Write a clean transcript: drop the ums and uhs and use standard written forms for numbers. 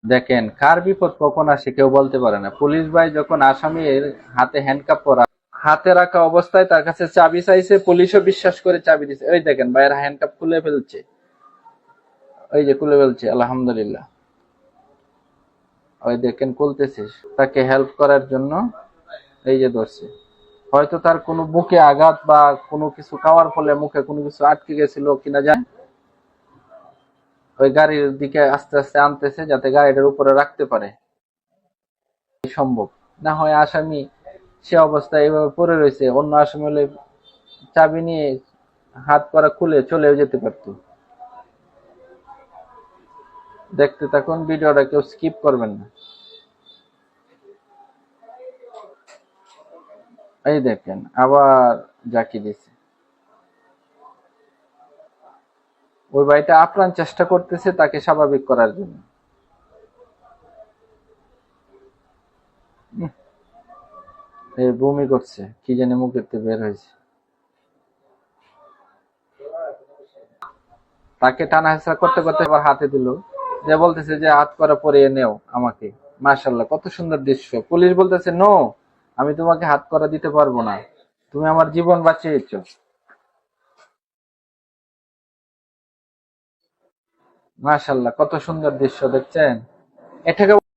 দেখেন কার বিপদ কখন আসে কেউ বলতে পারে না। পুলিশ ভাই যখন আসামির হাতে হ্যান্ডকাপ পরা, হাতে রাখা অবস্থায় তার কাছে চাবি চাইছে, পুলিশও বিশ্বাস করে চাবি দিছে। ওই দেখেন ভাইয়ের হ্যান্ডকাপ খুলে ফেলছে, ওই যে খুলে ফেলছে, আলহামদুলিল্লাহ। ওই দেখেন খুলতেছে তাকে হেল্প করার জন্য। এই যে ধরছে, হয়তো তার কোনো বুকে আঘাত বা কোনো কিছু খাওয়ার ফলে মুখে কোনো কিছু আটকে গেছিল কিনা যায়। ওই গাড়ির দিকে আস্তে আস্তে আনতেছে যাতে গাড়িটার উপরে রাখতে পারে, সম্ভব না হয় আসামি সে অবস্থায় এভাবে পড়ে রয়েছে, অন্য আসামি হলে চাবি নিয়ে হাত করা খুলে চলেও যেতে পারতো। দেখতে থাকুন ভিডিওটা, কেউ স্কিপ করবেন না। এই দেখেন আবার জাকি দিছে। ওই ভাইটা আপ্রাণ চেষ্টা করতেছে তাকে স্বাভাবিক করার জন্য। এই বমি করছে, কি জানি মুখেতে বের হয়েছে। তাকে টানা হেঁচড়া করতে করতে আবার হাতে দিল, যে বলতেছে যে হাত করা পরিয়ে নেও আমাকে। মাশাআল্লাহ, কত সুন্দর দৃশ্য। পুলিশ বলতেছে নো, আমি তোমাকে হাত করা দিতে পারবো না, তুমি আমার জীবন বাঁচিয়েছো। মাশাআল্লাহ, কত সুন্দর দৃশ্য দেখছেন। এটাকে